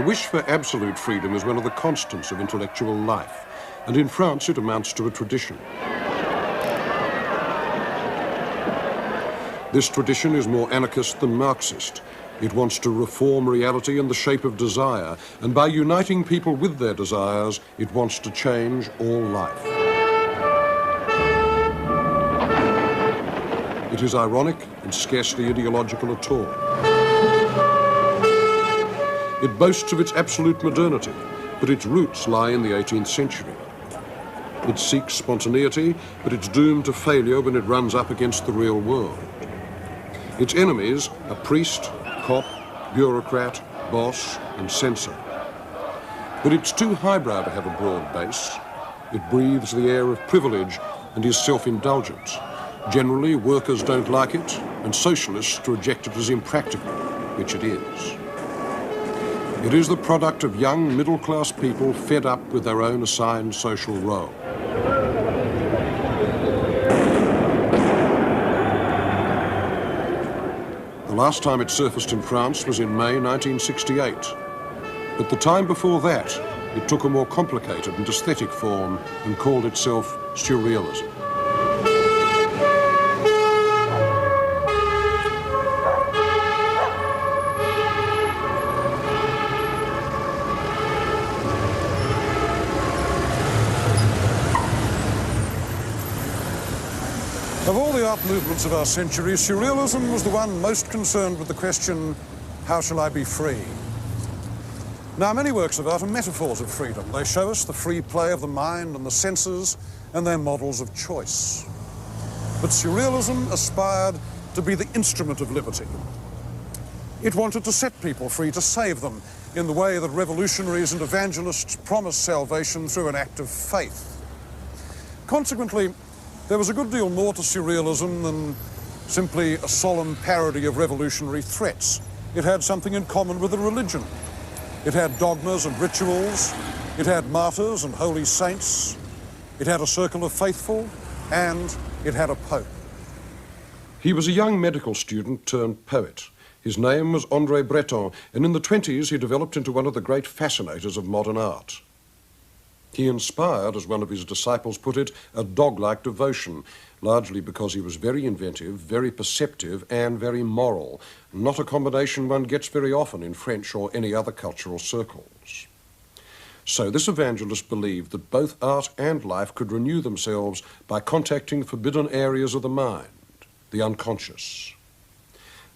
wish for absolute freedom is one of the constants of intellectual life, and in France it amounts to a tradition. This tradition is more anarchist than Marxist. It wants to reform reality in the shape of desire, and by uniting people with their desires, it wants to change all life. It is ironic and scarcely ideological at all. It boasts of its absolute modernity, but its roots lie in the 18th century. It seeks spontaneity, but it's doomed to failure when it runs up against the real world. Its enemies are priest, cop, bureaucrat, boss, and censor. But it's too highbrow to have a broad base. It breathes the air of privilege and is self-indulgent. Generally, workers don't like it, and socialists reject it as impractical, which it is. It is the product of young, middle-class people fed up with their own assigned social role. The last time it surfaced in France was in May 1968. But the time before that, it took a more complicated and aesthetic form and called itself surrealism. Of all the art movements of our century, surrealism was the one most concerned with the question, how shall I be free? Now, many works of art are metaphors of freedom. They show us the free play of the mind and the senses, and they're models of choice. But surrealism aspired to be the instrument of liberty. It wanted to set people free, to save them, in the way that revolutionaries and evangelists promise salvation through an act of faith. Consequently, there was a good deal more to surrealism than simply a solemn parody of revolutionary threats. It had something in common with a religion. It had dogmas and rituals. It had martyrs and holy saints. It had a circle of faithful, and it had a pope. He was a young medical student turned poet. His name was André Breton, and in the 20s he developed into one of the great fascinators of modern art. He inspired, as one of his disciples put it, a dog-like devotion, largely because he was very inventive, very perceptive, and very moral, not a combination one gets very often in French or any other cultural circles. So this evangelist believed that both art and life could renew themselves by contacting forbidden areas of the mind, the unconscious.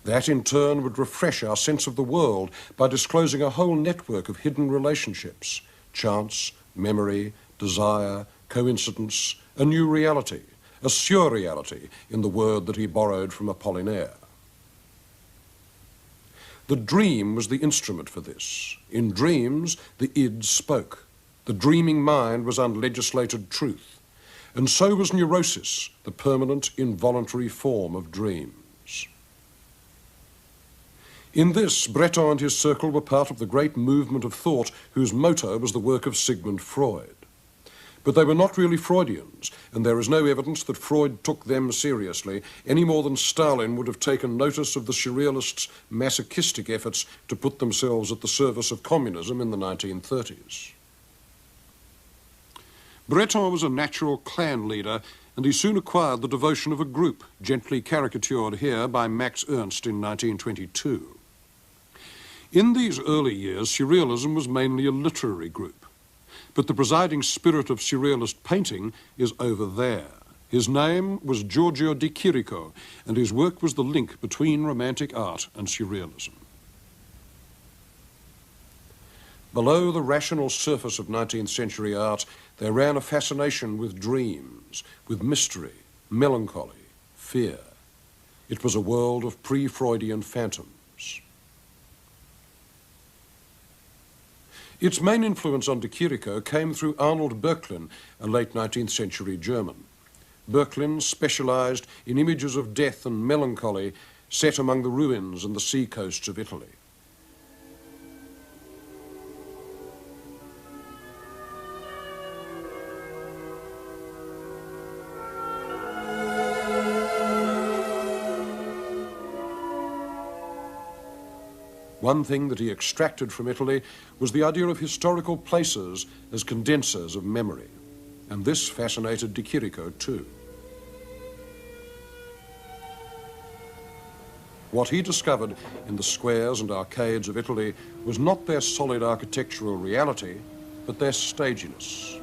That, in turn, would refresh our sense of the world by disclosing a whole network of hidden relationships, chance, memory, desire, coincidence, a new reality, a surreality, in the word that he borrowed from Apollinaire. The dream was the instrument for this. In dreams, the id spoke. The dreaming mind was unlegislated truth. And so was neurosis, the permanent, involuntary form of dreams. In this, Breton and his circle were part of the great movement of thought whose motto was the work of Sigmund Freud. But they were not really Freudians, and there is no evidence that Freud took them seriously, any more than Stalin would have taken notice of the surrealists' masochistic efforts to put themselves at the service of communism in the 1930s. Breton was a natural clan leader, and he soon acquired the devotion of a group, gently caricatured here by Max Ernst in 1922. In these early years, surrealism was mainly a literary group, but the presiding spirit of surrealist painting is over there. His name was Giorgio de Chirico, and his work was the link between romantic art and surrealism. Below the rational surface of 19th century art, there ran a fascination with dreams, with mystery, melancholy, fear. It was a world of pre-Freudian phantoms. Its main influence on de Chirico came through Arnold Böcklin, a late 19th century German. Böcklin specialized in images of death and melancholy set among the ruins and the sea coasts of Italy. One thing that he extracted from Italy was the idea of historical places as condensers of memory. And this fascinated de Chirico too. What he discovered in the squares and arcades of Italy was not their solid architectural reality, but their staginess.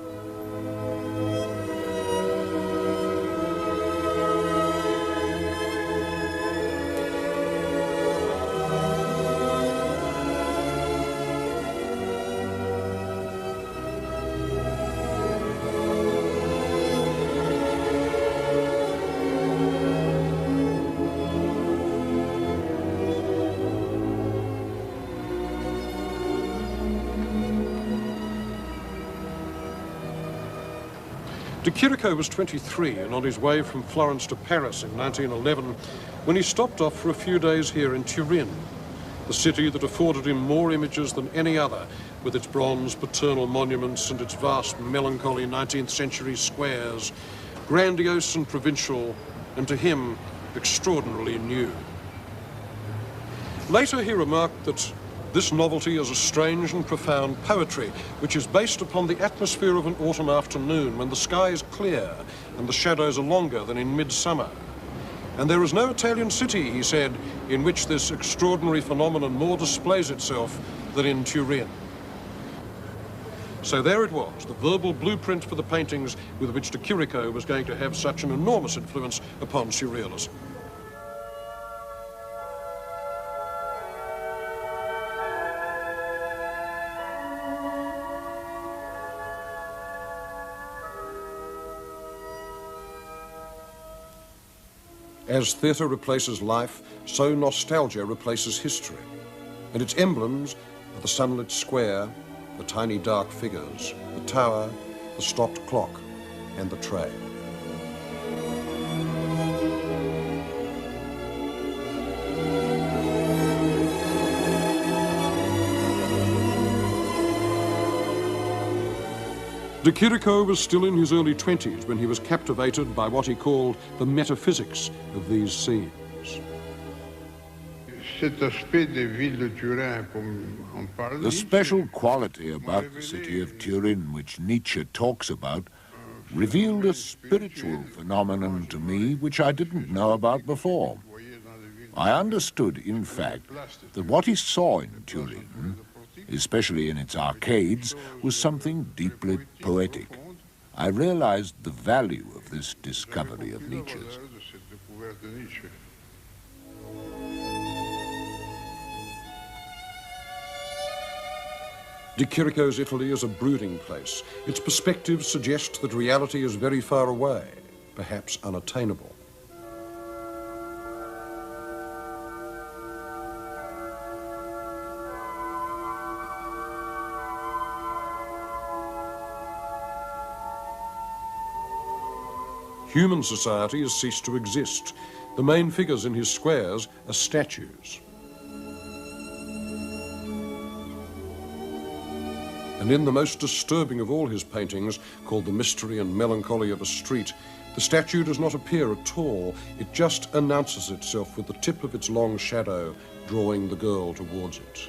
De Chirico was 23 and on his way from Florence to Paris in 1911 when he stopped off for a few days here in Turin, the city that afforded him more images than any other, with its bronze paternal monuments and its vast melancholy 19th century squares, grandiose and provincial, and to him, extraordinarily new. Later he remarked that this novelty is a strange and profound poetry which is based upon the atmosphere of an autumn afternoon when the sky is clear and the shadows are longer than in midsummer. And there is no Italian city, he said, in which this extraordinary phenomenon more displays itself than in Turin. So there it was, the verbal blueprint for the paintings with which de Chirico was going to have such an enormous influence upon surrealism. As theatre replaces life, so nostalgia replaces history. And its emblems are the sunlit square, the tiny dark figures, the tower, the stopped clock, and the tray. De Chirico was still in his early 20s when he was captivated by what he called the metaphysics of these scenes. The special quality about the city of Turin which Nietzsche talks about revealed a spiritual phenomenon to me which I didn't know about before. I understood, in fact, that what he saw in Turin, especially in its arcades, was something deeply poetic. I realized the value of this discovery of Nietzsche's. De Chirico's Italy is a brooding place. Its perspective suggests that reality is very far away, perhaps unattainable. Human society has ceased to exist. The main figures in his squares are statues. And in the most disturbing of all his paintings, called The Mystery and Melancholy of a Street, the statue does not appear at all. It just announces itself with the tip of its long shadow, drawing the girl towards it.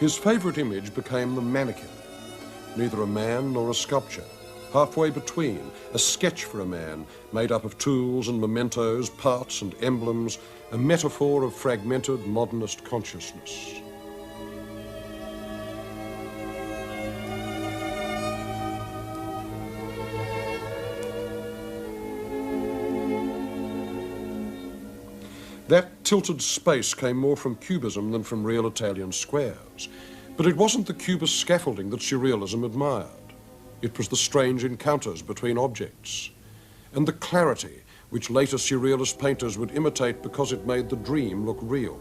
His favourite image became the mannequin, neither a man nor a sculpture, halfway between, a sketch for a man made up of tools and mementos, parts and emblems, a metaphor of fragmented modernist consciousness. That tilted space came more from Cubism than from real Italian squares. But it wasn't the Cubist scaffolding that surrealism admired. It was the strange encounters between objects, and the clarity which later surrealist painters would imitate because it made the dream look real.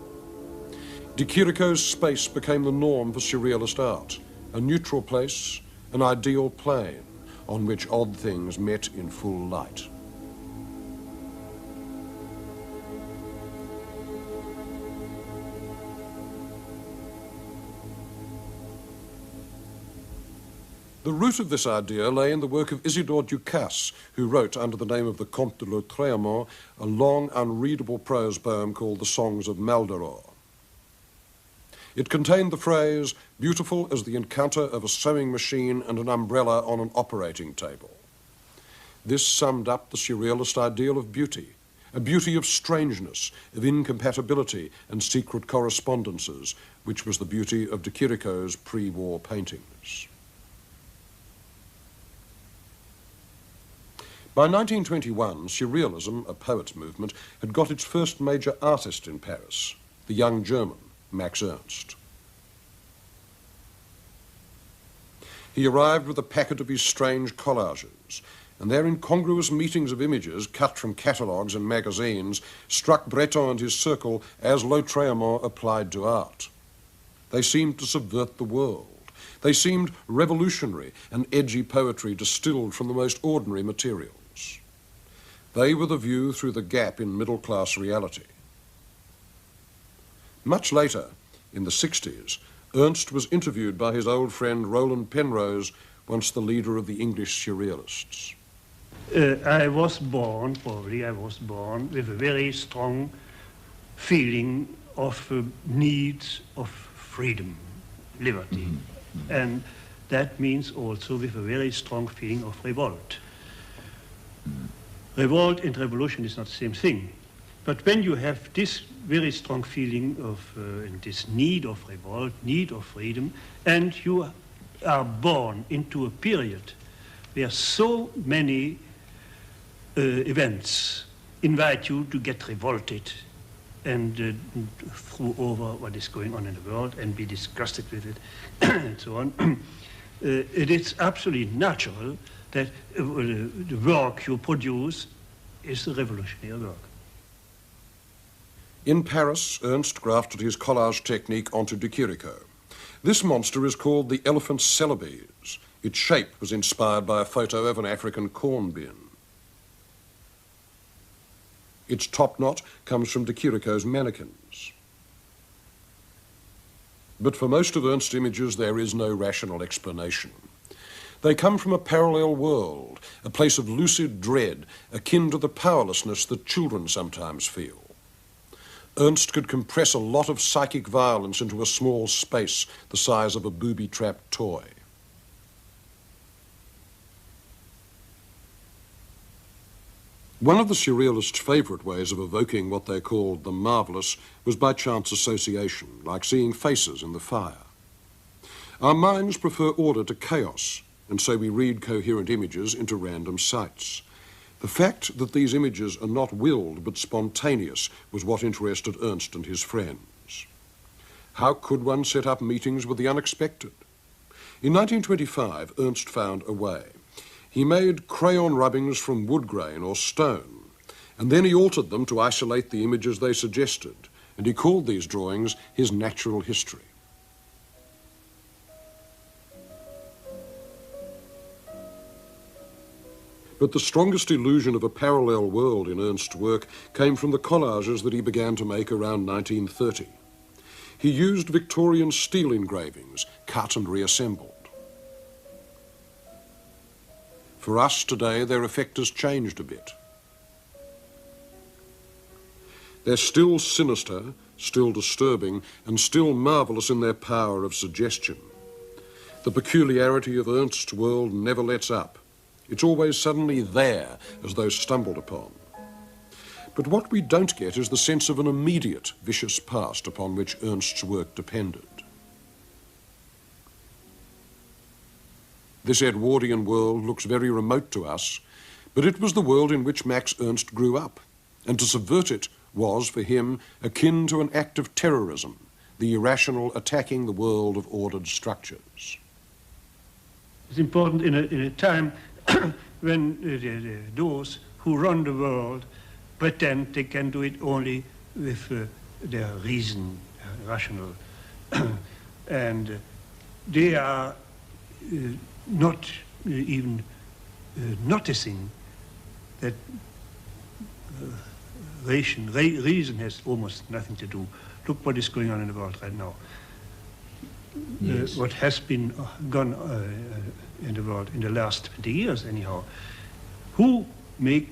De Chirico's space became the norm for surrealist art, a neutral place, an ideal plane on which odd things met in full light. The root of this idea lay in the work of Isidore Ducasse, who wrote, under the name of the Comte de Lautréamont, a long, unreadable prose poem called The Songs of Maldoror. It contained the phrase, beautiful as the encounter of a sewing machine and an umbrella on an operating table. This summed up the surrealist ideal of beauty, a beauty of strangeness, of incompatibility and secret correspondences, which was the beauty of de Chirico's pre-war paintings. By 1921, Surrealism, a poets' movement, had got its first major artist in Paris, the young German, Max Ernst. He arrived with a packet of his strange collages, and their incongruous meetings of images cut from catalogues and magazines struck Breton and his circle as Lautréamont applied to art. They seemed to subvert the world. They seemed revolutionary and edgy poetry distilled from the most ordinary materials. They were the view through the gap in middle-class reality. Much later, in the 60s, Ernst was interviewed by his old friend Roland Penrose, once the leader of the English Surrealists. I was born with a very strong feeling of need of freedom, liberty. And that means also with a very strong feeling of revolt. Revolt and revolution is not the same thing. But when you have this very strong feeling of this need of revolt, need of freedom, and you are born into a period where so many events invite you to get revolted and throw over what is going on in the world and be disgusted with it and so on, it is absolutely natural that the work you produce is a revolutionary work. In Paris, Ernst grafted his collage technique onto de Chirico. This monster is called the elephant Celebes. Its shape was inspired by a photo of an African corn bin. Its top knot comes from de Chirico's mannequins. But for most of Ernst's images, there is no rational explanation. They come from a parallel world, a place of lucid dread, akin to the powerlessness that children sometimes feel. Ernst could compress a lot of psychic violence into a small space the size of a booby-trapped toy. One of the surrealists' favourite ways of evoking what they called the marvellous was by chance association, like seeing faces in the fire. Our minds prefer order to chaos, and so we read coherent images into random sights. The fact that these images are not willed but spontaneous was what interested Ernst and his friends. How could one set up meetings with the unexpected? In 1925, Ernst found a way. He made crayon rubbings from wood grain or stone, and then he altered them to isolate the images they suggested, and he called these drawings his natural history. But the strongest illusion of a parallel world in Ernst's work came from the collages that he began to make around 1930. He used Victorian steel engravings, cut and reassembled. For us today, their effect has changed a bit. They're still sinister, still disturbing, and still marvellous in their power of suggestion. The peculiarity of Ernst's world never lets up. It's always suddenly there, as though stumbled upon. But what we don't get is the sense of an immediate, vicious past upon which Ernst's work depended. This Edwardian world looks very remote to us, but it was the world in which Max Ernst grew up, and to subvert it was, for him, akin to an act of terrorism, the irrational attacking the world of ordered structures. It's important in a time when those who run the world pretend they can do it only with their reason, rational, and they are not even noticing that reason has almost nothing to do. Look what is going on in the world right now. Yes. What has been gone in the world in the last 20 years anyhow. Who made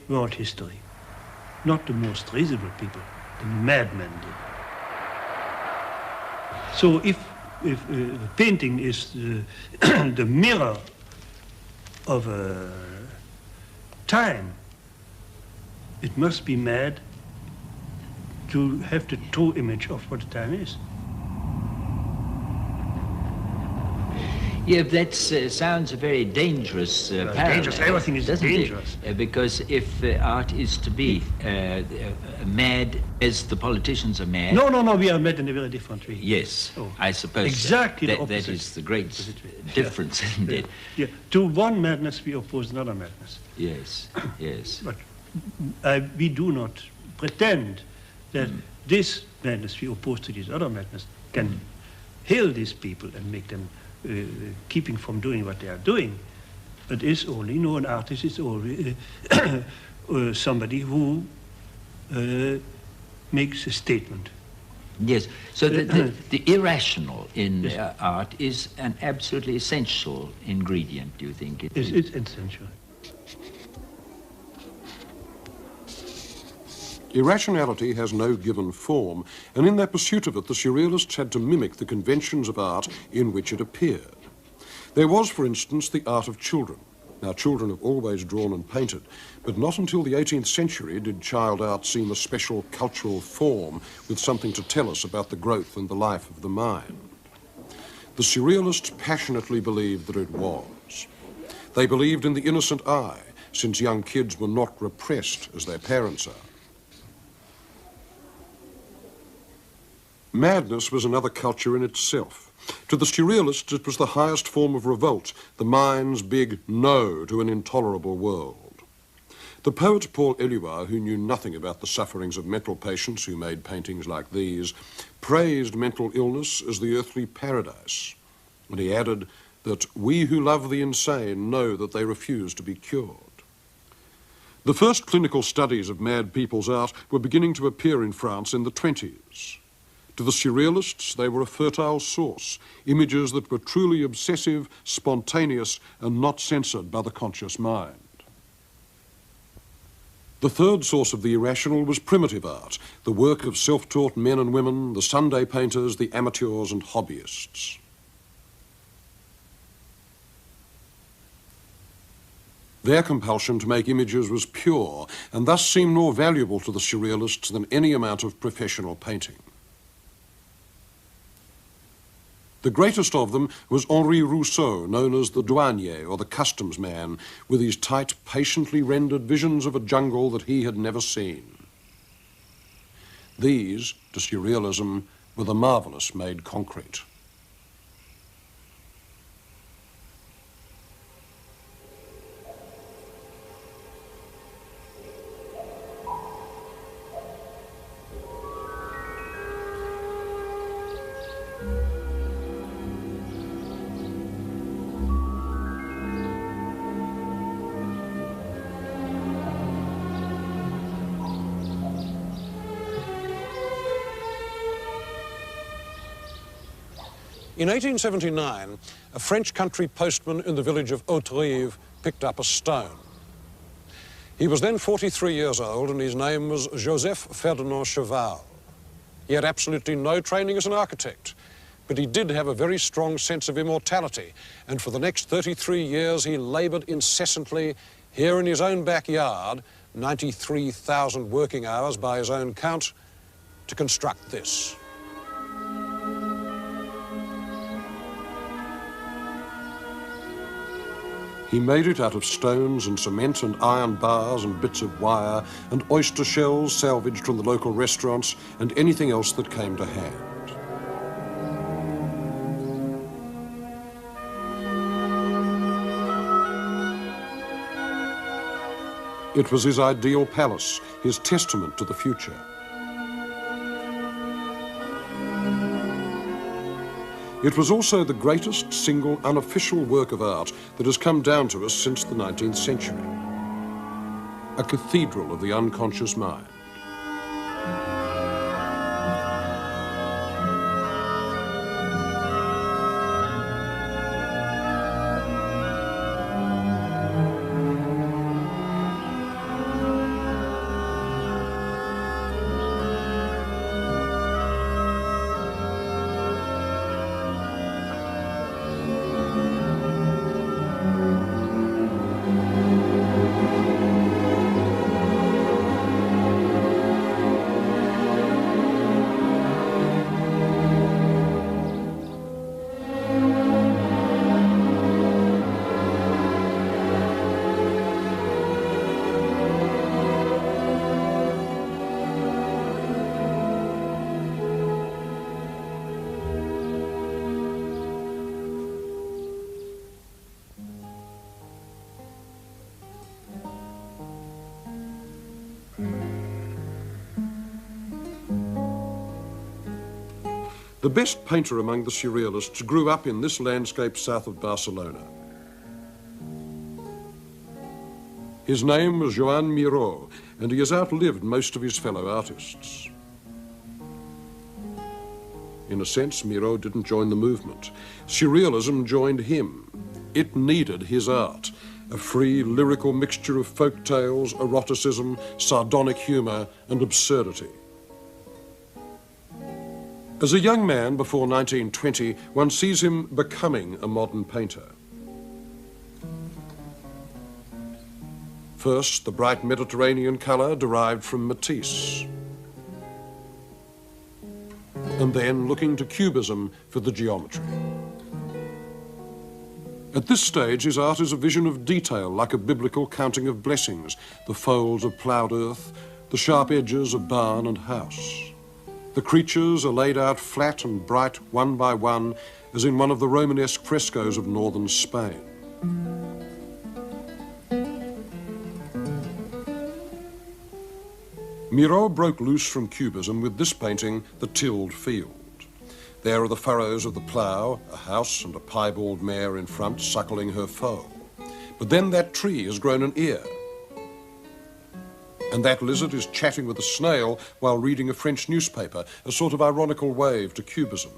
world history? Not the most reasonable people, the madmen did. So if painting is the mirror of a time, it must be mad to have the true image of what the time is. Yeah, that sounds a very dangerous parallel. Dangerous. Everything is dangerous. Because if art is to be mad as the politicians are mad... No, we are mad in a very different way. Yes, oh. I suppose exactly the that is the great difference, isn't it? Yeah. To one madness we oppose another madness. Yes, yes. But we do not pretend that this madness we oppose to this other madness can heal these people and make them keeping from doing what they are doing. It is only, an artist is only somebody who makes a statement. Yes, so the irrational in art is an absolutely essential ingredient, do you think? It's essential. Irrationality has no given form, and in their pursuit of it, the surrealists had to mimic the conventions of art in which it appeared. There was, for instance, the art of children. Now, children have always drawn and painted, but not until the 18th century did child art seem a special cultural form with something to tell us about the growth and the life of the mind. The surrealists passionately believed that it was. They believed in the innocent eye, since young kids were not repressed as their parents are. Madness was another culture in itself. To the surrealists, it was the highest form of revolt, the mind's big no to an intolerable world. The poet Paul Éluard, who knew nothing about the sufferings of mental patients who made paintings like these, praised mental illness as the earthly paradise. And he added that we who love the insane know that they refuse to be cured. The first clinical studies of mad people's art were beginning to appear in France in the 20s. To the surrealists, they were a fertile source, images that were truly obsessive, spontaneous, and not censored by the conscious mind. The third source of the irrational was primitive art, the work of self-taught men and women, the Sunday painters, the amateurs and hobbyists. Their compulsion to make images was pure, and thus seemed more valuable to the surrealists than any amount of professional painting. The greatest of them was Henri Rousseau, known as the douanier, or the customs man, with his tight, patiently rendered visions of a jungle that he had never seen. These, to surrealism, were the marvellous made concrete. In 1879, a French country postman in the village of Hauterive picked up a stone. He was then 43 years old and his name was Joseph Ferdinand Cheval. He had absolutely no training as an architect, but he did have a very strong sense of immortality, and for the next 33 years he laboured incessantly here in his own backyard, 93,000 working hours by his own count, to construct this. He made it out of stones and cement and iron bars and bits of wire and oyster shells salvaged from the local restaurants and anything else that came to hand. It was his ideal palace, his testament to the future. It was also the greatest single unofficial work of art that has come down to us since the 19th century. A cathedral of the unconscious mind. The best painter among the Surrealists grew up in this landscape south of Barcelona. His name was Joan Miró, and he has outlived most of his fellow artists. In a sense, Miró didn't join the movement. Surrealism joined him. It needed his art, a free lyrical mixture of folk tales, eroticism, sardonic humour and absurdity. As a young man before 1920, one sees him becoming a modern painter. First, the bright Mediterranean colour derived from Matisse. And then looking to Cubism for the geometry. At this stage, his art is a vision of detail, like a biblical counting of blessings, the folds of ploughed earth, the sharp edges of barn and house. The creatures are laid out flat and bright, one by one, as in one of the Romanesque frescoes of northern Spain. Miró broke loose from Cubism with this painting, The Tilled Field. There are the furrows of the plough, a house and a piebald mare in front suckling her foal. But then that tree has grown an ear. And that lizard is chatting with a snail while reading a French newspaper, a sort of ironical wave to Cubism.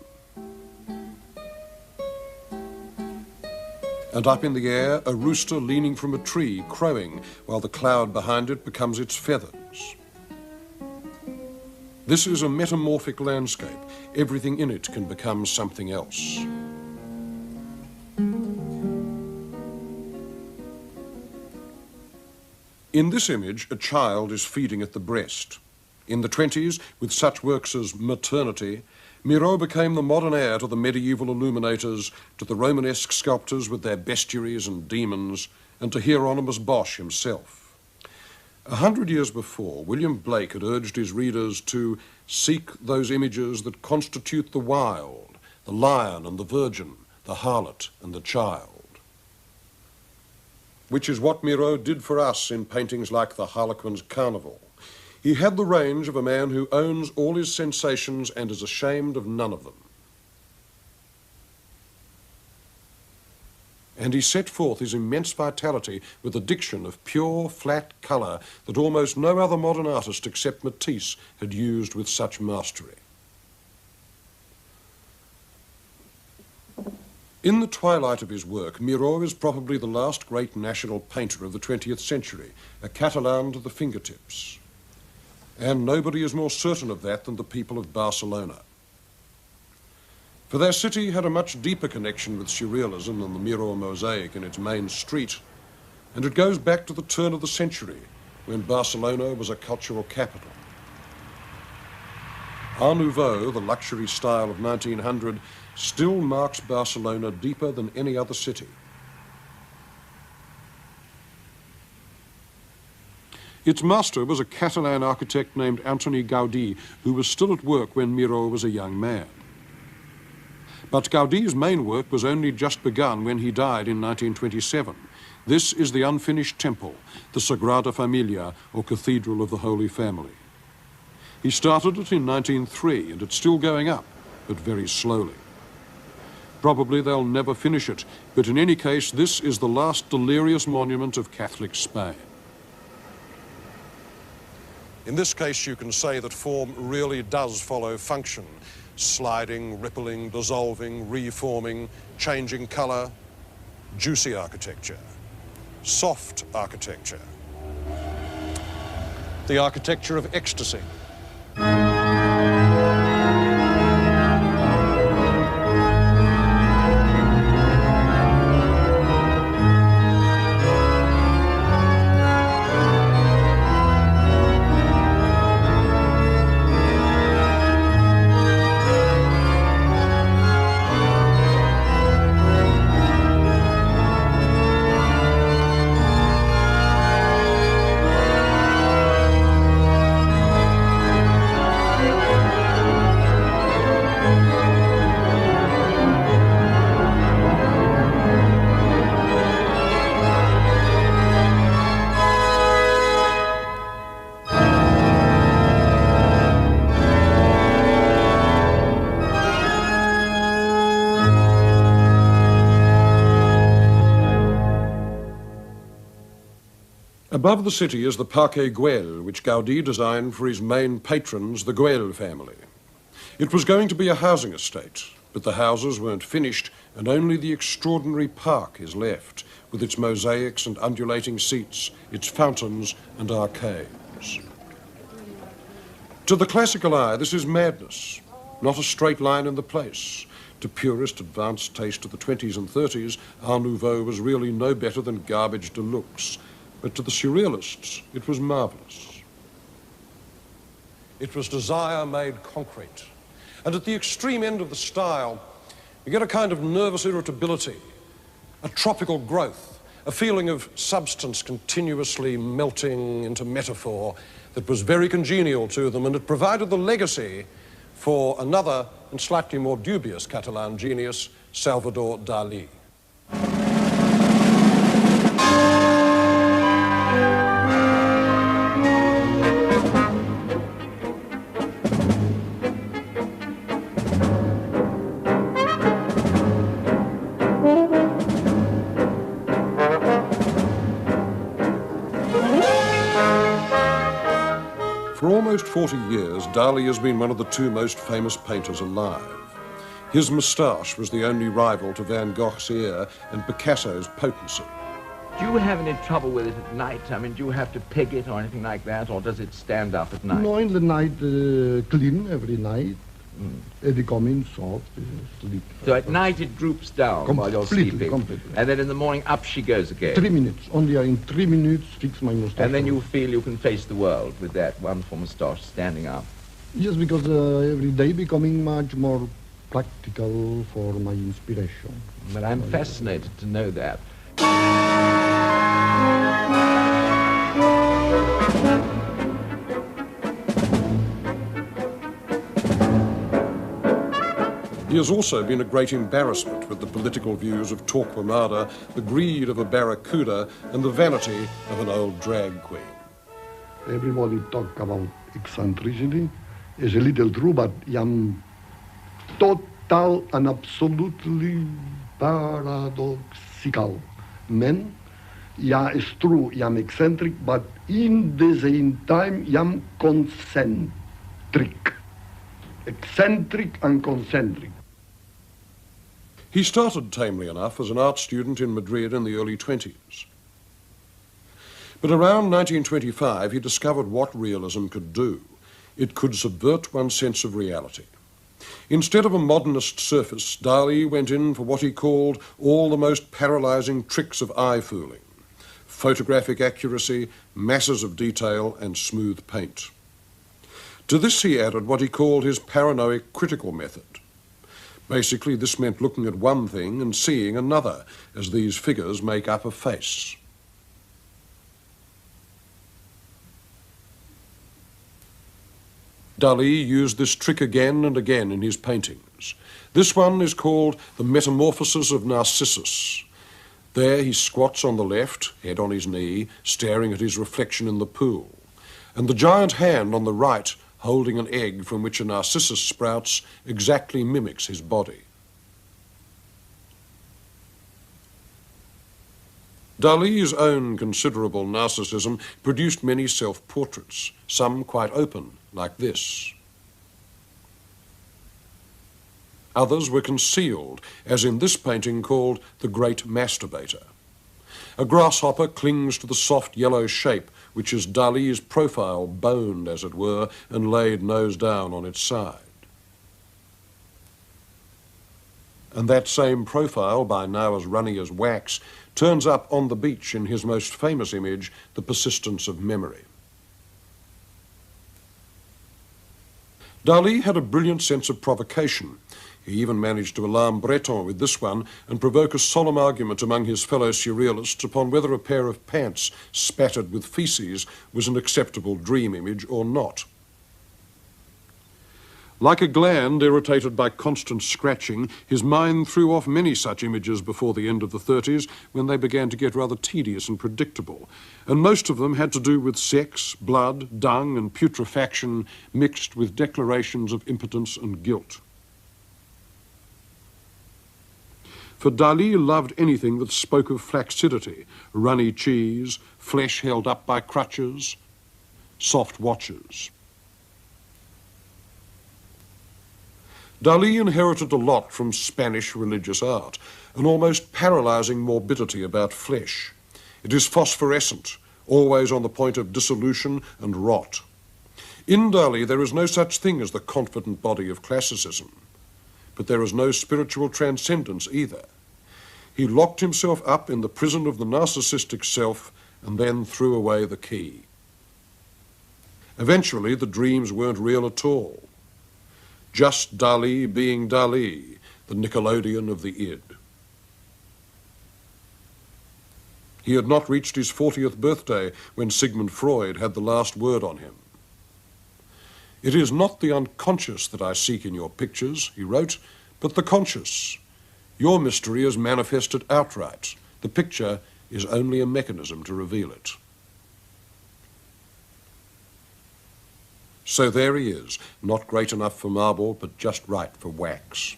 And up in the air, a rooster leaning from a tree, crowing, while the cloud behind it becomes its feathers. This is a metamorphic landscape. Everything in it can become something else. In this image, a child is feeding at the breast. In the 20s, with such works as Maternity, Miró became the modern heir to the medieval illuminators, to the Romanesque sculptors with their bestiaries and demons, and to Hieronymus Bosch himself. 100 years before, William Blake had urged his readers to seek those images that constitute the wild, the lion and the virgin, the harlot and the child. Which is what Miró did for us in paintings like the Harlequin's Carnival. He had the range of a man who owns all his sensations and is ashamed of none of them. And he set forth his immense vitality with a diction of pure, flat colour that almost no other modern artist except Matisse had used with such mastery. In the twilight of his work, Miró is probably the last great national painter of the 20th century, a Catalan to the fingertips. And nobody is more certain of that than the people of Barcelona. For their city had a much deeper connection with Surrealism than the Miró mosaic in its main street, and it goes back to the turn of the century, when Barcelona was a cultural capital. Art Nouveau, the luxury style of 1900, still marks Barcelona deeper than any other city. Its master was a Catalan architect named Antoni Gaudí, who was still at work when Miró was a young man. But Gaudí's main work was only just begun when he died in 1927. This is the unfinished temple, the Sagrada Familia, or Cathedral of the Holy Family. He started it in 1903, and it's still going up, but very slowly. Probably they'll never finish it, but in any case, this is the last delirious monument of Catholic Spain. In this case, you can say that form really does follow function. Sliding, rippling, dissolving, reforming, changing colour, juicy architecture, soft architecture, the architecture of ecstasy. Above the city is the Parque Güell, which Gaudí designed for his main patrons, the Güell family. It was going to be a housing estate, but the houses weren't finished, and only the extraordinary park is left, with its mosaics and undulating seats, its fountains and arcades. To the classical eye, this is madness, not a straight line in the place. To purist, advanced taste of the 20s and 30s, Art Nouveau was really no better than garbage de luxe. But to the surrealists, it was marvellous. It was desire made concrete. And at the extreme end of the style, you get a kind of nervous irritability, a tropical growth, a feeling of substance continuously melting into metaphor that was very congenial to them, and it provided the legacy for another and slightly more dubious Catalan genius, Salvador Dalí. For almost 40 years, Dalí has been one of the two most famous painters alive. His moustache was the only rival to Van Gogh's ear and Picasso's potency. Do you have any trouble with it at night? I mean, do you have to peg it or anything like that, or does it stand up at night? No, in the night, clean every night. They come in soft, sleep. So at night it droops down while you're sleeping. Completely. And then in the morning, up she goes again. 3 minutes. Only in 3 minutes, fix my moustache. And then you feel you can face the world with that wonderful moustache standing up. Yes, because every day becoming much more practical for my inspiration. But I'm fascinated to know that. He has also been a great embarrassment with the political views of Torquemada, the greed of a barracuda, and the vanity of an old drag queen. Everybody talk about eccentricity. It's a little true, but I'm total and absolutely paradoxical man. Yeah, it's true, I'm eccentric, but in the same time, I'm concentric. Eccentric and concentric. He started tamely enough as an art student in Madrid in the early 20s. But around 1925, he discovered what realism could do. It could subvert one's sense of reality. Instead of a modernist surface, Dalí went in for what he called all the most paralyzing tricks of eye-fooling: photographic accuracy, masses of detail, and smooth paint. To this he added what he called his paranoid critical method. Basically, this meant looking at one thing and seeing another, as these figures make up a face. Dalí used this trick again and again in his paintings. This one is called The Metamorphosis of Narcissus. There he squats on the left, head on his knee, staring at his reflection in the pool, and the giant hand on the right, holding an egg from which a narcissus sprouts, exactly mimics his body. Dali's own considerable narcissism produced many self-portraits, some quite open, like this. Others were concealed, as in this painting called The Great Masturbator. A grasshopper clings to the soft yellow shape, which is Dali's profile, boned, as it were, and laid nose down on its side. And that same profile, by now as runny as wax, turns up on the beach in his most famous image, The Persistence of Memory. Dali had a brilliant sense of provocation. He even managed to alarm Breton with this one and provoke a solemn argument among his fellow surrealists upon whether a pair of pants spattered with feces was an acceptable dream image or not. Like a gland irritated by constant scratching, his mind threw off many such images before the end of the 30s, when they began to get rather tedious and predictable, and most of them had to do with sex, blood, dung and putrefaction mixed with declarations of impotence and guilt. For Dali loved anything that spoke of flaccidity, runny cheese, flesh held up by crutches, soft watches. Dali inherited a lot from Spanish religious art, an almost paralyzing morbidity about flesh. It is phosphorescent, always on the point of dissolution and rot. In Dali there is no such thing as the confident body of classicism, but there is no spiritual transcendence either. He locked himself up in the prison of the narcissistic self and then threw away the key. Eventually the dreams weren't real at all. Just Dali being Dali, the Nickelodeon of the id. He had not reached his 40th birthday when Sigmund Freud had the last word on him. "It is not the unconscious that I seek in your pictures," he wrote, "but the conscious. Your mystery is manifested outright. The picture is only a mechanism to reveal it." So there he is, not great enough for marble, but just right for wax.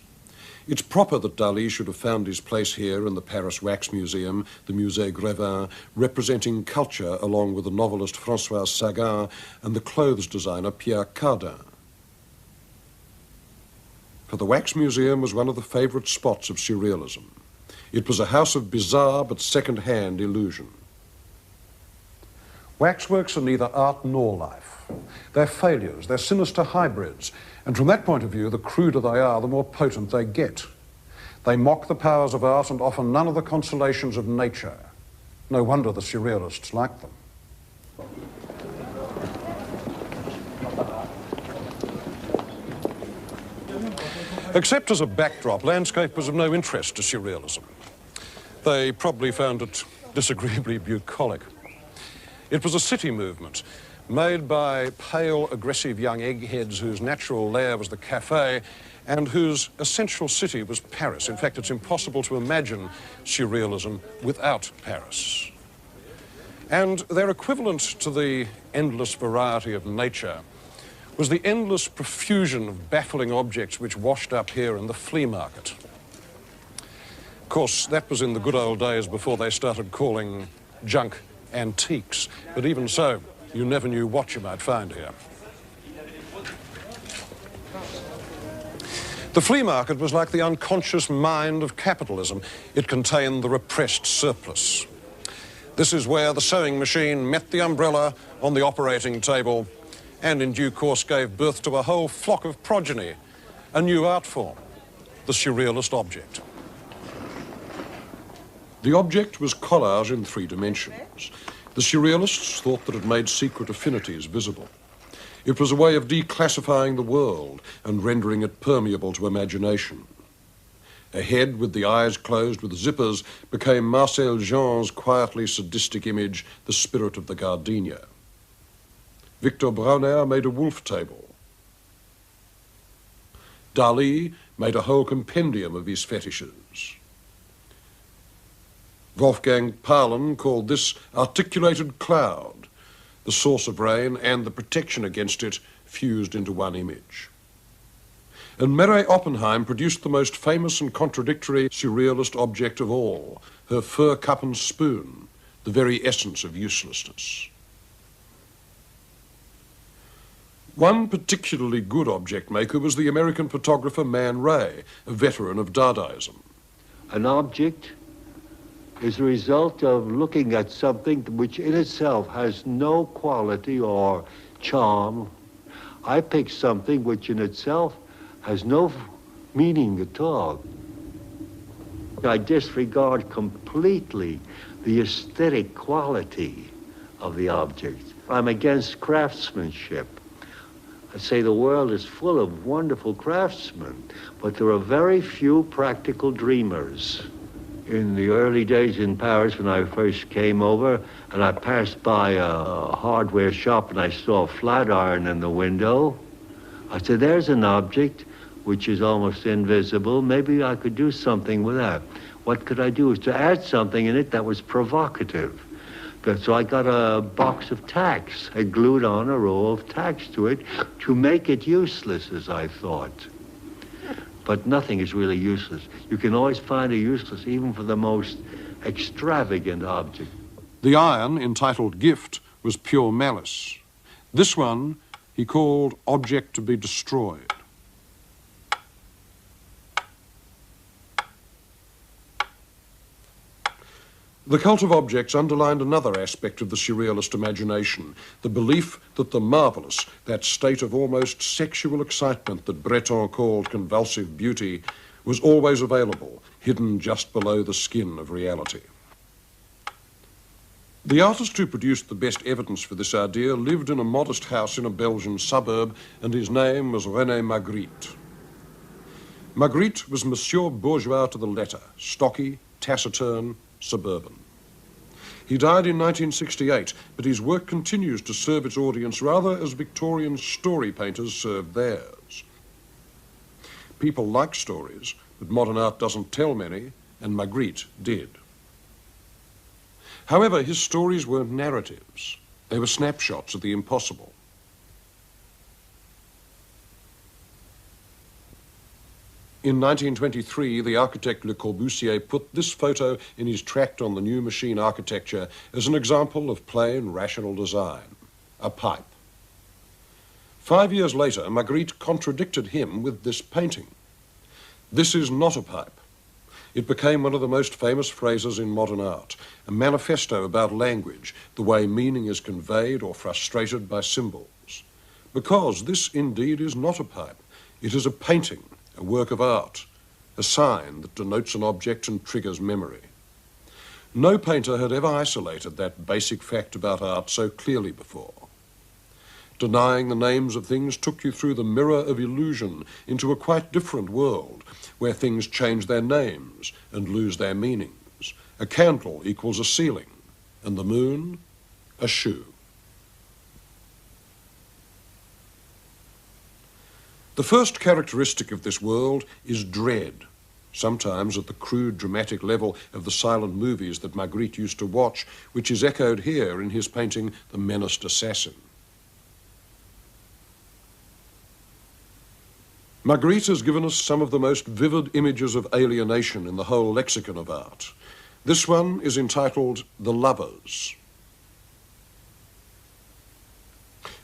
It's proper that Dali should have found his place here in the Paris Wax Museum, the Musée Grévin, representing culture along with the novelist François Sagan and the clothes designer Pierre Cardin. For the Wax Museum was one of the favourite spots of surrealism. It was a house of bizarre but second-hand illusion. Waxworks are neither art nor life. They're failures, they're sinister hybrids, and from that point of view, the cruder they are, the more potent they get. They mock the powers of art and offer none of the consolations of nature. No wonder the surrealists like them. Except as a backdrop, landscape was of no interest to surrealism. They probably found it disagreeably bucolic. It was a city movement, made by pale, aggressive young eggheads whose natural lair was the cafe and whose essential city was Paris. In fact, it's impossible to imagine surrealism without Paris. And their equivalent to the endless variety of nature was the endless profusion of baffling objects which washed up here in the flea market. Of course, that was in the good old days before they started calling junk antiques, but even so, you never knew what you might find here. The flea market was like the unconscious mind of capitalism. It contained the repressed surplus. This is where the sewing machine met the umbrella on the operating table and in due course gave birth to a whole flock of progeny, a new art form, the surrealist object. The object was collage in 3 dimensions. The surrealists thought that it made secret affinities visible. It was a way of declassifying the world and rendering it permeable to imagination. A head with the eyes closed with zippers became Marcel Jean's quietly sadistic image, the spirit of the gardenia. Victor Brauner made a wolf table. Dali made a whole compendium of his fetishes. Wolfgang Paalen called this articulated cloud, the source of rain and the protection against it fused into one image. And Meret Oppenheim produced the most famous and contradictory surrealist object of all, her fur cup and spoon, the very essence of uselessness. One particularly good object maker was the American photographer Man Ray, a veteran of Dadaism. An object is a result of looking at something which in itself has no quality or charm. I pick something which in itself has no meaning at all. I disregard completely the aesthetic quality of the object. I'm against craftsmanship. I say the world is full of wonderful craftsmen, but there are very few practical dreamers. In the early days in Paris, when I first came over, and I passed by a hardware shop and I saw a flat iron in the window, I said, there's an object which is almost invisible. Maybe I could do something with that. What could I do? Is to add something in it that was provocative. So I got a box of tacks. I glued on a row of tacks to it to make it useless, as I thought. But nothing is really useless. You can always find a useless, even for the most extravagant object. The iron, entitled Gift, was pure malice. This one he called Object to be Destroyed. The cult of objects underlined another aspect of the surrealist imagination, the belief that the marvellous, that state of almost sexual excitement that Breton called convulsive beauty, was always available, hidden just below the skin of reality. The artist who produced the best evidence for this idea lived in a modest house in a Belgian suburb, and his name was René Magritte. Magritte was Monsieur Bourgeois to the letter, stocky, taciturn, suburban. He died in 1968, but his work continues to serve its audience rather as Victorian story painters served theirs. People like stories, but modern art doesn't tell many, and Magritte did. However, his stories weren't narratives. They were snapshots of the impossible. In 1923, the architect Le Corbusier put this photo in his tract on the new machine architecture as an example of plain, rational design, a pipe. 5 years later, Magritte contradicted him with this painting. This is not a pipe. It became one of the most famous phrases in modern art, a manifesto about language, the way meaning is conveyed or frustrated by symbols. Because this indeed is not a pipe. It is a painting, a work of art, a sign that denotes an object and triggers memory. No painter had ever isolated that basic fact about art so clearly before. Denying the names of things took you through the mirror of illusion into a quite different world, where things change their names and lose their meanings. A candle equals a ceiling, and the moon, a shoe. The first characteristic of this world is dread, sometimes at the crude dramatic level of the silent movies that Magritte used to watch, which is echoed here in his painting The Menaced Assassin. Magritte has given us some of the most vivid images of alienation in the whole lexicon of art. This one is entitled The Lovers.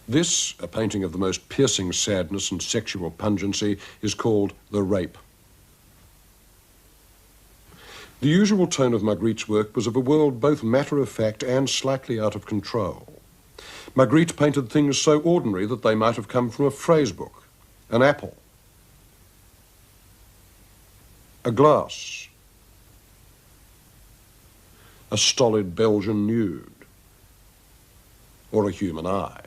This, a painting of the most piercing sadness and sexual pungency, is called The Rape. The usual tone of Magritte's work was of a world both matter-of-fact and slightly out of control. Magritte painted things so ordinary that they might have come from a phrase book, an apple, a glass, a stolid Belgian nude, or a human eye.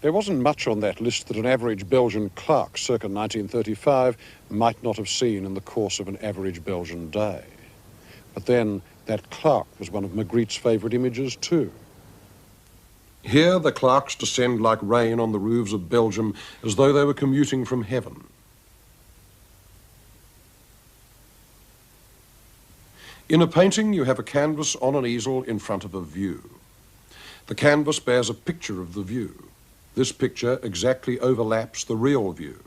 There wasn't much on that list that an average Belgian clerk circa 1935 might not have seen in the course of an average Belgian day. But then that clerk was one of Magritte's favourite images too. Here the clerks descend like rain on the roofs of Belgium as though they were commuting from heaven. In a painting, you have a canvas on an easel in front of a view. The canvas bears a picture of the view. This picture exactly overlaps the real view.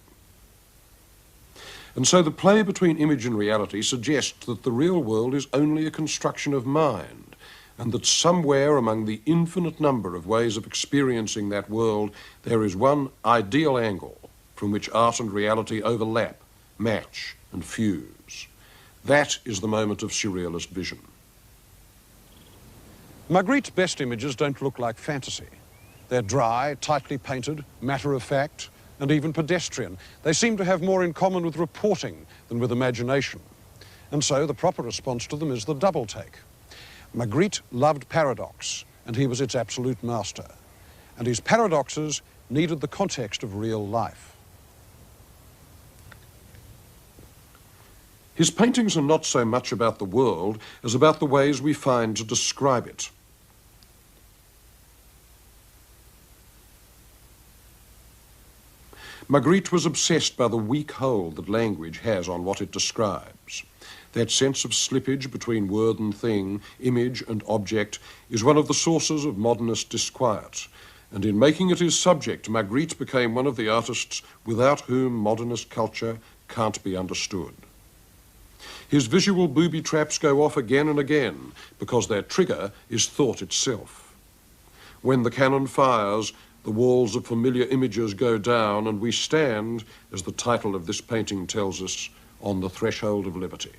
And so the play between image and reality suggests that the real world is only a construction of mind, and that somewhere among the infinite number of ways of experiencing that world, there is one ideal angle from which art and reality overlap, match, and fuse. That is the moment of surrealist vision. Magritte's best images don't look like fantasy. They're dry, tightly painted, matter-of-fact, and even pedestrian. They seem to have more in common with reporting than with imagination. And so the proper response to them is the double take. Magritte loved paradox, and he was its absolute master. And his paradoxes needed the context of real life. His paintings are not so much about the world as about the ways we find to describe it. Magritte was obsessed by the weak hold that language has on what it describes. That sense of slippage between word and thing, image and object, is one of the sources of modernist disquiet, and in making it his subject, Magritte became one of the artists without whom modernist culture can't be understood. His visual booby traps go off again and again because their trigger is thought itself. When the cannon fires, the walls of familiar images go down, and we stand, as the title of this painting tells us, on the threshold of liberty.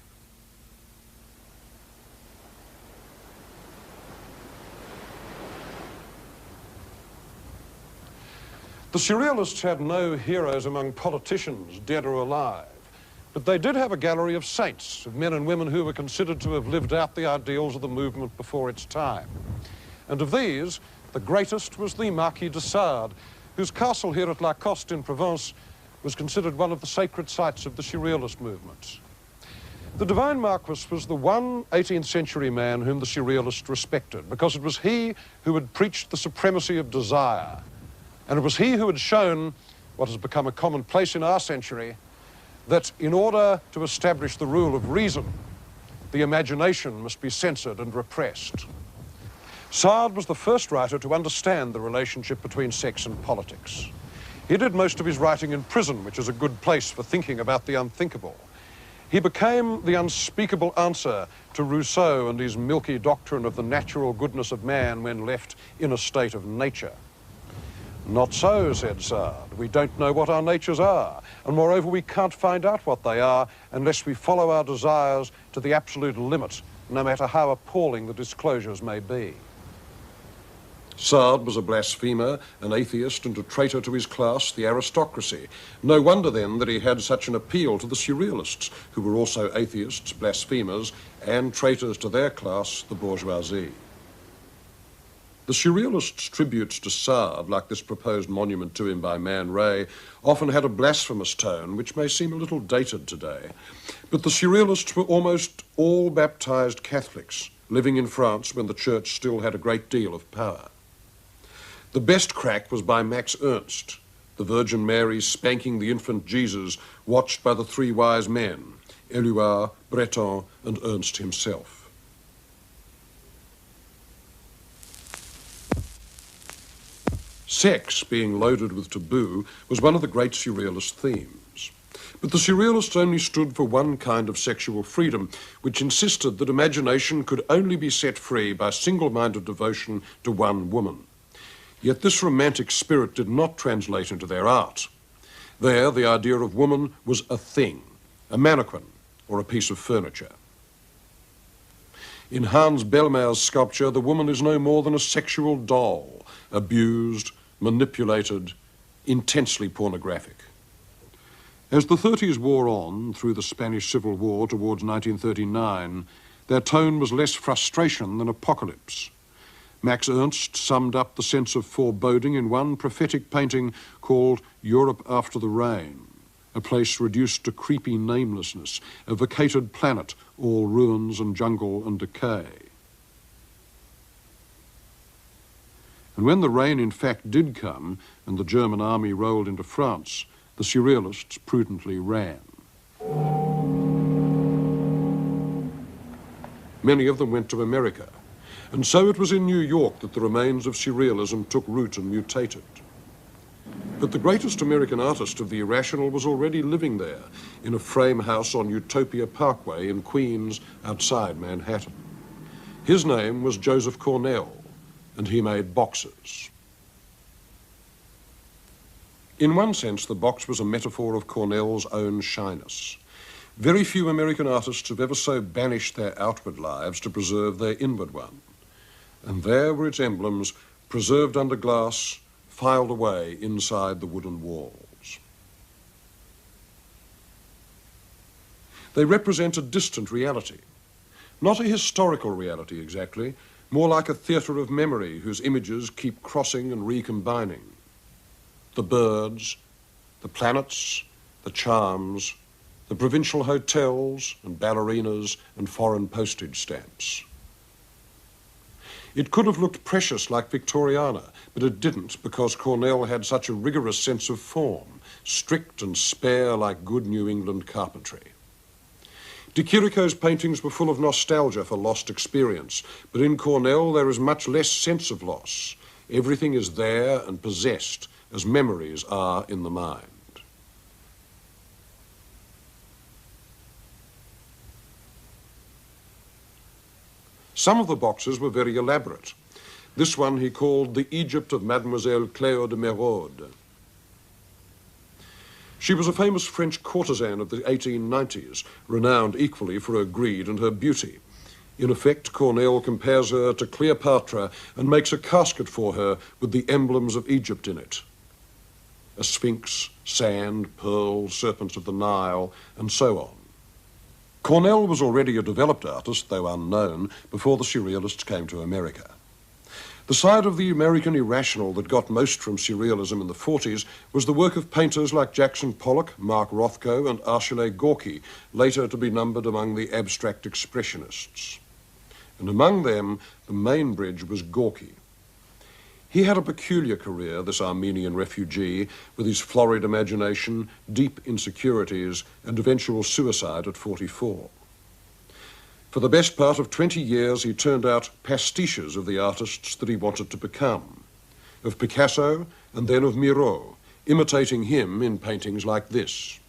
The Surrealists had no heroes among politicians, dead or alive, but they did have a gallery of saints, of men and women who were considered to have lived out the ideals of the movement before its time. And of these, the greatest was the Marquis de Sade, whose castle here at La Coste in Provence was considered one of the sacred sites of the Surrealist movement. The Divine Marquis was the one 18th century man whom the Surrealists respected, because it was he who had preached the supremacy of desire, and it was he who had shown, what has become a commonplace in our century, that in order to establish the rule of reason, the imagination must be censored and repressed. Sade was the first writer to understand the relationship between sex and politics. He did most of his writing in prison, which is a good place for thinking about the unthinkable. He became the unspeakable answer to Rousseau and his milky doctrine of the natural goodness of man when left in a state of nature. Not so, said Sade. We don't know what our natures are, and moreover we can't find out what they are unless we follow our desires to the absolute limit, no matter how appalling the disclosures may be. Sade was a blasphemer, an atheist, and a traitor to his class, the aristocracy. No wonder, then, that he had such an appeal to the Surrealists, who were also atheists, blasphemers, and traitors to their class, the bourgeoisie. The Surrealists' tributes to Sade, like this proposed monument to him by Man Ray, often had a blasphemous tone, which may seem a little dated today. But the Surrealists were almost all baptized Catholics, living in France when the church still had a great deal of power. The best crack was by Max Ernst, the Virgin Mary spanking the infant Jesus, watched by the three wise men, Éluard, Breton, and Ernst himself. Sex, being loaded with taboo, was one of the great Surrealist themes. But the Surrealists only stood for one kind of sexual freedom, which insisted that imagination could only be set free by single-minded devotion to one woman. Yet this romantic spirit did not translate into their art. There, the idea of woman was a thing, a mannequin, or a piece of furniture. In Hans Belmer's sculpture, the woman is no more than a sexual doll, abused, manipulated, intensely pornographic. As the 30s wore on through the Spanish Civil War towards 1939, their tone was less frustration than apocalypse. Max Ernst summed up the sense of foreboding in one prophetic painting called Europe After the Rain, a place reduced to creepy namelessness, a vacated planet, all ruins and jungle and decay. And when the rain in fact did come and the German army rolled into France, the Surrealists prudently ran. Many of them went to America. And so it was in New York that the remains of Surrealism took root and mutated. But the greatest American artist of the irrational was already living there in a frame house on Utopia Parkway in Queens, outside Manhattan. His name was Joseph Cornell, and he made boxes. In one sense, the box was a metaphor of Cornell's own shyness. Very few American artists have ever so banished their outward lives to preserve their inward one. And there were its emblems, preserved under glass, filed away inside the wooden walls. They represent a distant reality, not a historical reality exactly, more like a theatre of memory whose images keep crossing and recombining. The birds, the planets, the charms, the provincial hotels and ballerinas and foreign postage stamps. It could have looked precious like Victoriana, but it didn't because Cornell had such a rigorous sense of form, strict and spare like good New England carpentry. De Chirico's paintings were full of nostalgia for lost experience, but in Cornell there is much less sense of loss. Everything is there and possessed, as memories are in the mind. Some of the boxes were very elaborate. This one he called the Egypt of Mademoiselle Cléo de Merode. She was a famous French courtesan of the 1890s, renowned equally for her greed and her beauty. In effect, Cornell compares her to Cleopatra and makes a casket for her with the emblems of Egypt in it. A sphinx, sand, pearls, serpents of the Nile, and so on. Cornell was already a developed artist, though unknown, before the Surrealists came to America. The side of the American irrational that got most from Surrealism in the 40s was the work of painters like Jackson Pollock, Mark Rothko, and Achille Gorky, later to be numbered among the abstract expressionists. And among them, the main bridge was Gorky. He had a peculiar career, this Armenian refugee, with his florid imagination, deep insecurities, and eventual suicide at 44. For the best part of 20 years, he turned out pastiches of the artists that he wanted to become, of Picasso and then of Miro, imitating him in paintings like this.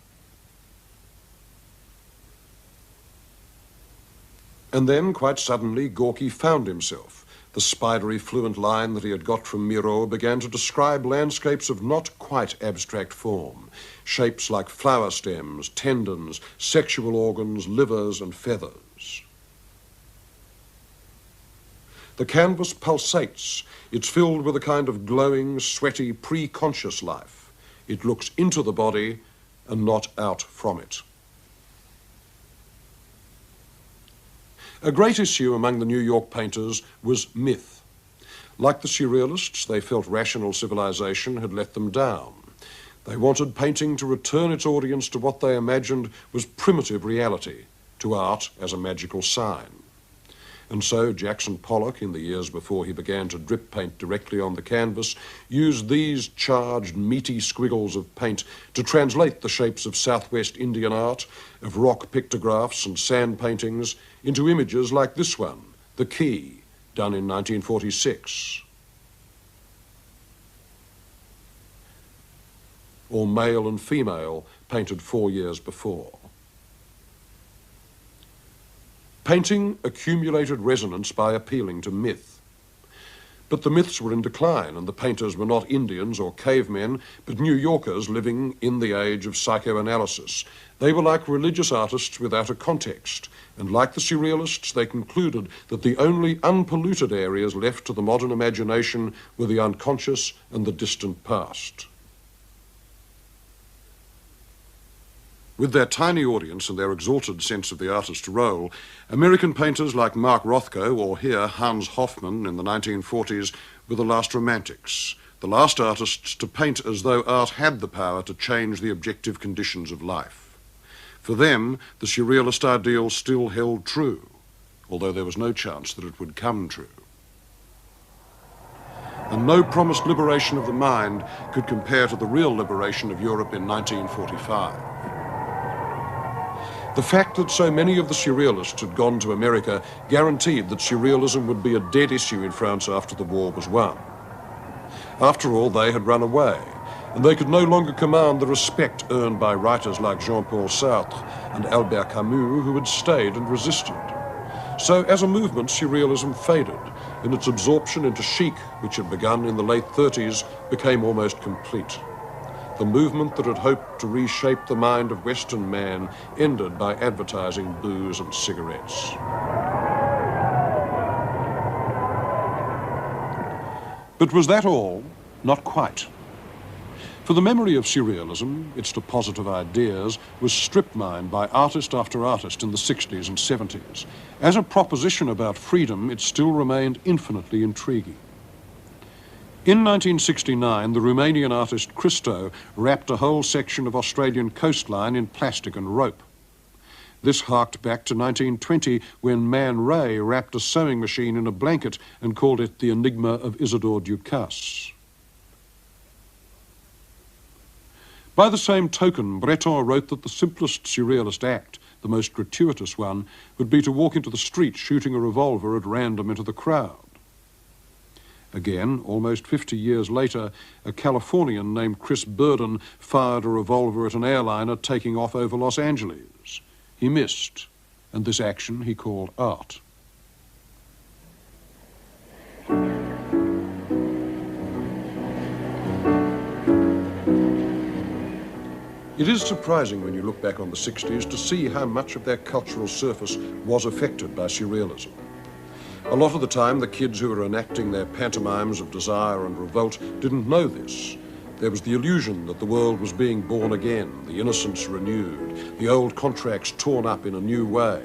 And then, quite suddenly, Gorky found himself. The spidery, fluent line that he had got from Miro began to describe landscapes of not quite abstract form, shapes like flower stems, tendons, sexual organs, livers, and feathers. The canvas pulsates. It's filled with a kind of glowing, sweaty, pre-conscious life. It looks into the body and not out from it. A great issue among the New York painters was myth. Like the Surrealists, they felt rational civilization had let them down. They wanted painting to return its audience to what they imagined was primitive reality, to art as a magical sign. And so Jackson Pollock, in the years before he began to drip paint directly on the canvas, used these charged, meaty squiggles of paint to translate the shapes of Southwest Indian art, of rock pictographs and sand paintings, into images like this one, The Key, done in 1946. Or Male and Female, painted 4 years before. Painting accumulated resonance by appealing to myth. But the myths were in decline, and the painters were not Indians or cavemen, but New Yorkers living in the age of psychoanalysis. They were like religious artists without a context, and like the Surrealists, they concluded that the only unpolluted areas left to the modern imagination were the unconscious and the distant past. With their tiny audience and their exalted sense of the artist's role, American painters like Mark Rothko, or here Hans Hofmann in the 1940s, were the last romantics, the last artists to paint as though art had the power to change the objective conditions of life. For them, the Surrealist ideal still held true, although there was no chance that it would come true. And no promised liberation of the mind could compare to the real liberation of Europe in 1945. The fact that so many of the Surrealists had gone to America guaranteed that Surrealism would be a dead issue in France after the war was won. After all, they had run away, and they could no longer command the respect earned by writers like Jean-Paul Sartre and Albert Camus, who had stayed and resisted. So as a movement, surrealism faded, and its absorption into chic, which had begun in the late 30s, became almost complete. The movement that had hoped to reshape the mind of Western man ended by advertising booze and cigarettes. But was that all? Not quite. For the memory of surrealism, its deposit of ideas, was strip mined by artist after artist in the 60s and 70s. As a proposition about freedom, it still remained infinitely intriguing. In 1969, the Romanian artist Christo wrapped a whole section of Australian coastline in plastic and rope. This harked back to 1920, when Man Ray wrapped a sewing machine in a blanket and called it the Enigma of Isidore Ducasse. By the same token, Breton wrote that the simplest surrealist act, the most gratuitous one, would be to walk into the street shooting a revolver at random into the crowd. Again, almost 50 years later, a Californian named Chris Burden fired a revolver at an airliner taking off over Los Angeles. He missed, and this action he called art. It is surprising when you look back on the 60s to see how much of their cultural surface was affected by surrealism. A lot of the time, the kids who were enacting their pantomimes of desire and revolt didn't know this. There was the illusion that the world was being born again, the innocence renewed, the old contracts torn up in a new way.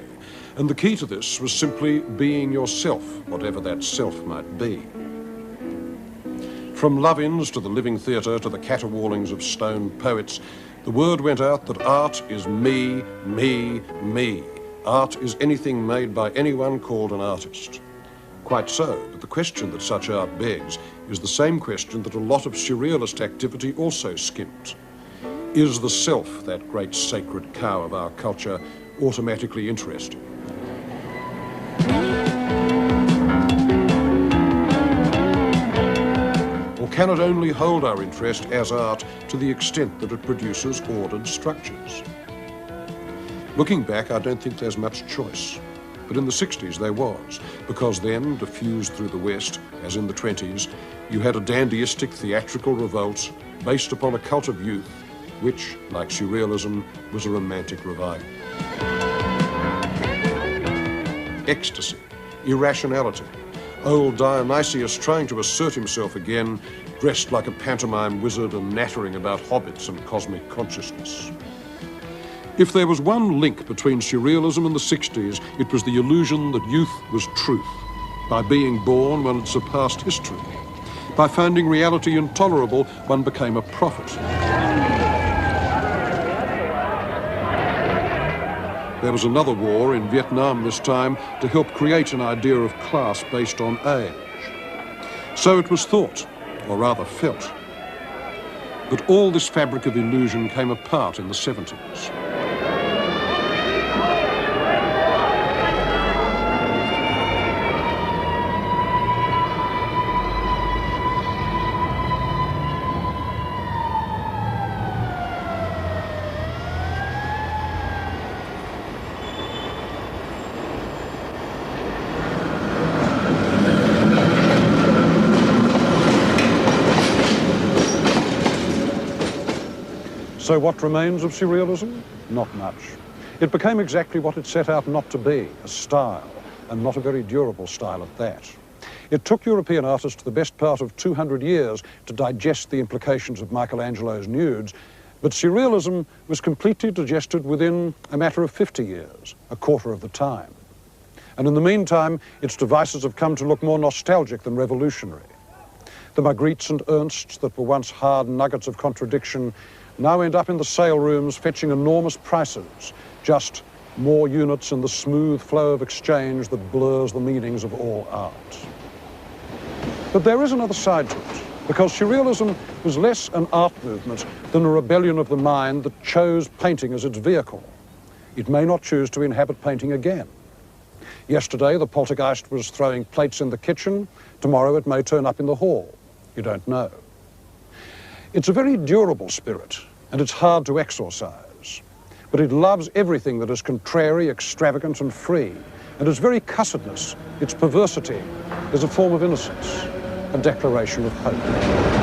And the key to this was simply being yourself, whatever that self might be. From love-ins to the living theatre to the caterwaulings of stone poets, the word went out that art is me, me, me. Art is anything made by anyone called an artist. Quite so, but the question that such art begs is the same question that a lot of surrealist activity also skimped. Is the self, that great sacred cow of our culture, automatically interesting? Or can it only hold our interest as art to the extent that it produces ordered structures? Looking back, I don't think there's much choice. But in the 60s there was, because then, diffused through the West, as in the 20s, you had a dandyistic theatrical revolt based upon a cult of youth, which, like surrealism, was a romantic revival. Ecstasy, irrationality, old Dionysius trying to assert himself again, dressed like a pantomime wizard and nattering about hobbits and cosmic consciousness. If there was one link between surrealism and the 60s, it was the illusion that youth was truth. By being born, one had surpassed history. By finding reality intolerable, one became a prophet. There was another war in Vietnam this time to help create an idea of class based on age. So it was thought, or rather felt. But all this fabric of illusion came apart in the 70s. So what remains of surrealism? Not much. It became exactly what it set out not to be, a style, and not a very durable style at that. It took European artists the best part of 200 years to digest the implications of Michelangelo's nudes, but surrealism was completely digested within a matter of 50 years, a quarter of the time. And in the meantime, its devices have come to look more nostalgic than revolutionary. The Magrittes and Ernsts that were once hard nuggets of contradiction now end up in the sale rooms fetching enormous prices, just more units in the smooth flow of exchange that blurs the meanings of all art. But there is another side to it, because surrealism was less an art movement than a rebellion of the mind that chose painting as its vehicle. It may not choose to inhabit painting again. Yesterday, the poltergeist was throwing plates in the kitchen. Tomorrow, it may turn up in the hall. You don't know. It's a very durable spirit, and it's hard to exorcise. But it loves everything that is contrary, extravagant, and free. And its very cussedness, its perversity, is a form of innocence, a declaration of hope.